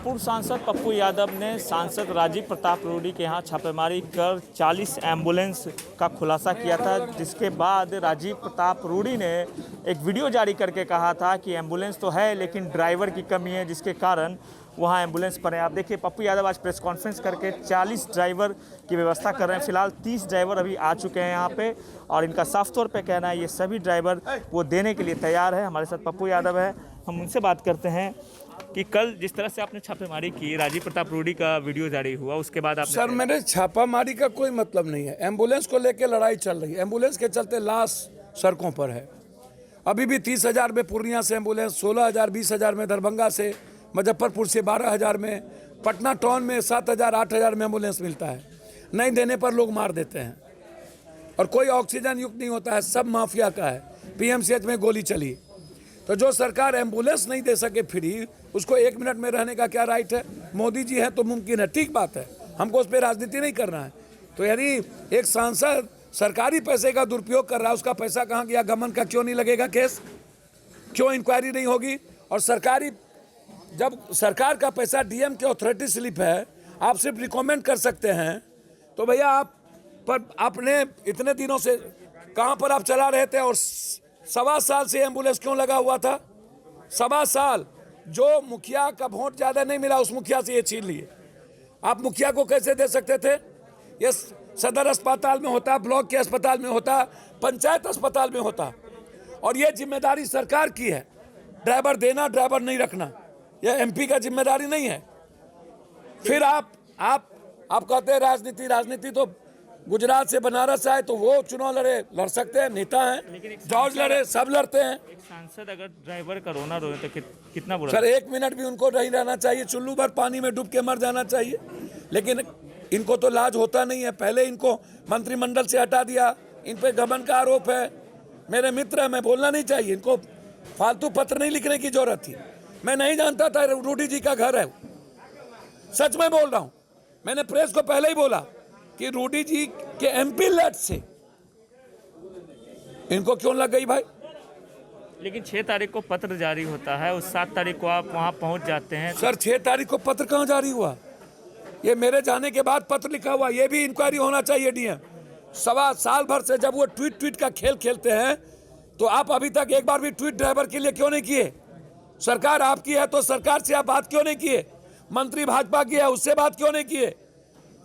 पूर्व सांसद पप्पू यादव ने सांसद राजीव प्रताप रूडी के यहाँ छापेमारी कर 40 एम्बुलेंस का खुलासा किया था, जिसके बाद राजीव प्रताप रूडी ने एक वीडियो जारी करके कहा था कि एम्बुलेंस तो है लेकिन ड्राइवर की कमी है, जिसके कारण वहाँ एम्बुलेंस पर है। आप देखिए पप्पू यादव आज प्रेस कॉन्फ्रेंस करके 40 ड्राइवर की व्यवस्था कर रहे हैं। फिलहाल 30 ड्राइवर अभी आ चुके हैं यहाँ पे और इनका साफ तौर पे कहना है ये सभी ड्राइवर वो देने के लिए तैयार है। हमारे साथ पप्पू यादव है, हम उनसे बात करते हैं कि कल जिस तरह से आपने छापेमारी की, राजीव प्रताप रूडी का वीडियो जारी हुआ, उसके बाद आपने सर मेरे छापामारी का कोई मतलब नहीं है। एम्बुलेंस को लेकर लड़ाई चल रही है, एम्बुलेंस के चलते लाश सड़कों पर है। अभी भी 30,000 में पूर्णिया से एम्बुलेंस, 16,000 20,000 में दरभंगा से, मुजफ्फरपुर से 12,000 में, पटना टाउन में 7,000 8,000 में एम्बुलेंस मिलता है। नहीं देने पर लोग मार देते हैं और कोई ऑक्सीजन युक्त नहीं होता है, सब माफिया का है। पीएमसीएच में गोली चली, तो जो सरकार एम्बुलेंस नहीं दे सके फ्री, उसको 1 मिनट में रहने का क्या राइट है? मोदी जी हैं तो मुमकिन है, ठीक बात है, हमको उस पर राजनीति नहीं करना है। तो यदि एक सांसद सरकारी पैसे का दुरुपयोग कर रहा है, उसका पैसा कहाँ गया, गमन का क्यों नहीं लगेगा केस? क्यों इंक्वायरी नहीं होगी? और सरकारी, जब सरकार का पैसा डीएम के अथॉरिटी स्लिप है, आप सिर्फ रिकमेंड कर सकते हैं, तो भैया आप पर आपने इतने दिनों से कहाँ पर आप चला रहे थे? और 1.25 साल से एम्बुलेंस क्यों लगा हुआ था? 1.25 साल जो मुखिया का वोट ज़्यादा नहीं मिला, उस मुखिया से ये छीन लिए। आप मुखिया को कैसे दे सकते थे? ये सदर अस्पताल में होता, ब्लॉक के अस्पताल में होता, पंचायत अस्पताल में होता, और ये जिम्मेदारी सरकार की है, ड्राइवर देना, ड्राइवर नहीं रखना। यह एमपी का जिम्मेदारी नहीं है। फिर आप कहते हैं राजनीति तो गुजरात से बनारस आए तो वो चुनाव लड़ सकते हैं, नेता हैं, जॉर्ज लड़े, सब लड़ते हैं। एक सांसद अगर ड्राइवर का रोना रोए तो कितना बुरा? सर 1 मिनट भी उनको नहीं रहना चाहिए, चुल्लू भर पानी में डूब के मर जाना चाहिए। लेकिन इनको तो लाज होता नहीं है। पहले इनको मंत्रिमंडल से हटा दिया, इन पे गबन का आरोप है। मेरे मित्र है, मैं बोलना नहीं चाहिए, इनको फालतू पत्र नहीं लिखने की जरूरत थी। मैं नहीं जानता था रूडी जी का घर है, सच में बोल रहा हूँ। मैंने प्रेस को पहले ही बोला कि रूडी जी के एमपी लेट से इनको क्यों लग गई भाई? लेकिन 6 तारीख को पत्र जारी होता है, उस 7 तारीख को आप वहां पहुंच जाते हैं। सर 6 तारीख को पत्र कहाँ जारी हुआ? ये मेरे जाने के बाद पत्र लिखा हुआ। ये भी इंक्वायरी होना चाहिए डीएम। 1.25 साल भर से जब वो ट्वीट का खेल खेलते हैं, तो आप अभी तक एक बार भी ट्वीट ड्राइवर के लिए क्यों नहीं किए? सरकार आपकी है तो सरकार से आप बात क्यों नहीं किए? मंत्री भाजपा की है, उससे बात क्यों नहीं किए?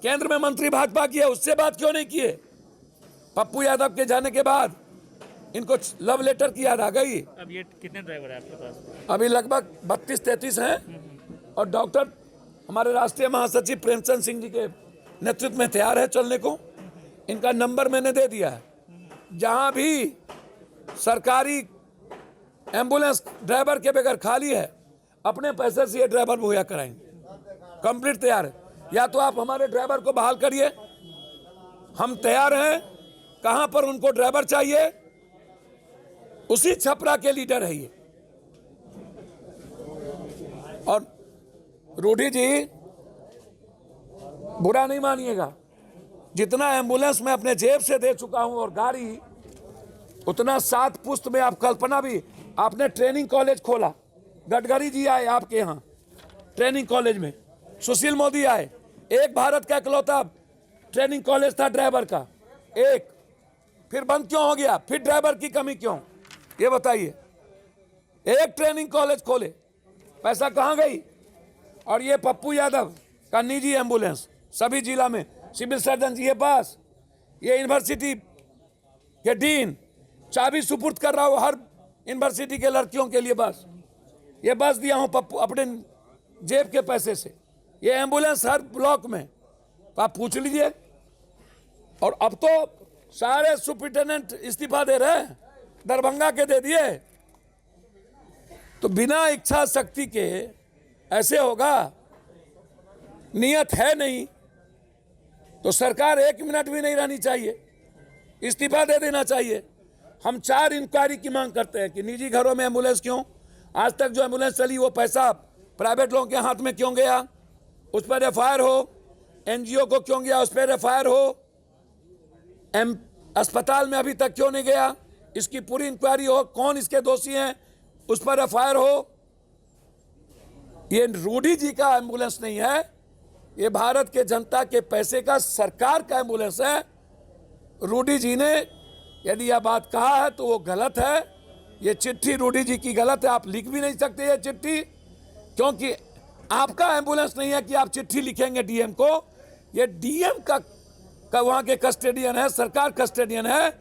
केंद्र में मंत्री भाजपा की है, उससे बात क्यों नहीं किए? पप्पू यादव के जाने के बाद इनको लव लेटर की याद आ गई। अब ये कितने ड्राइवर है आपके पास? अभी लगभग 32-33 हैं और डॉक्टर हमारे राष्ट्रीय महासचिव प्रेमचंद सिंह जी के नेतृत्व में तैयार है चलने को। इनका नंबर मैंने दे दिया है। जहां भी सरकारी एम्बुलेंस ड्राइवर के बगैर खाली है, अपने पैसे से ये ड्राइवर मुहैया कराएंगे। कंप्लीट तैयार है। या तो आप हमारे ड्राइवर को बहाल करिए, हम तैयार हैं। कहां पर उनको ड्राइवर चाहिए, उसी छपरा के लीडर है ये। और रूडी जी बुरा नहीं मानिएगा, जितना एम्बुलेंस मैं अपने जेब से दे चुका हूं और गाड़ी, उतना 7 पुश्त में आप कल्पना भी। आपने ट्रेनिंग कॉलेज खोला, गडकरी जी आए आपके यहाँ ट्रेनिंग कॉलेज में, सुशील मोदी आए। एक भारत का इकलौता ट्रेनिंग कॉलेज था ड्राइवर का, एक, फिर बंद क्यों हो गया? फिर ड्राइवर की कमी क्यों, ये बताइए। एक ट्रेनिंग कॉलेज खोले, पैसा कहाँ गई? और ये पप्पू यादव का निजी एम्बुलेंस सभी जिला में, सिविल सर्जन जी के पास, ये यूनिवर्सिटी के डीन चाबी सुपुर्द कर रहा हूँ हर यूनिवर्सिटी के लड़कियों के लिए। बस ये बस दिया हूँ पप्पू अपने जेब के पैसे से। ये एम्बुलेंस हर ब्लॉक में, तो आप पूछ लीजिए। और अब तो सारे सुपरिटेंडेंट इस्तीफा दे रहे हैं, दरभंगा के दे दिए। तो बिना इच्छा शक्ति के ऐसे होगा? नियत है नहीं तो सरकार 1 मिनट भी नहीं रहनी चाहिए, इस्तीफा दे देना चाहिए। हम 4 इंक्वायरी की मांग करते हैं कि निजी घरों में एम्बुलेंस क्यों, आज तक जो एम्बुलेंस चली वो पैसा प्राइवेट लोगों के हाथ में क्यों गया, उस पर एफआईआर हो। एनजीओ को क्यों गया, उस पर एफआईआर हो। अस्पताल में अभी तक क्यों नहीं गया, इसकी पूरी इंक्वायरी हो। कौन इसके दोषी हैं, उस पर एफआईआर हो। ये रूडी जी का एम्बुलेंस नहीं है, ये भारत के जनता के पैसे का सरकार का एम्बुलेंस है। रूडी जी ने यदि यह बात कहा है तो वो गलत है। ये चिट्ठी रूडी जी की गलत है, आप लिख भी नहीं सकते ये चिट्ठी, क्योंकि आपका एम्बुलेंस नहीं है कि आप चिट्ठी लिखेंगे डीएम को। ये डीएम का वहाँ के कस्टोडियन है, सरकार कस्टोडियन है,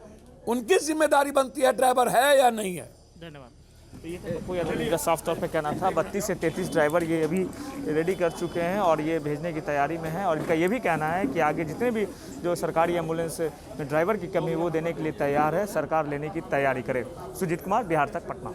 उनकी जिम्मेदारी बनती है ड्राइवर है या नहीं है। धन्यवाद। तो ये तो कोई अभी का साफ तौर पे कहना था। 32 से 33 ड्राइवर ये अभी रेडी कर चुके हैं और ये भेजने की तैयारी में है, और इनका ये भी कहना है कि आगे जितने भी जो सरकारी एम्बुलेंस में ड्राइवर की कमी वो देने के लिए तैयार है, सरकार लेने की तैयारी करे। सुजीत कुमार, बिहार तक, पटना।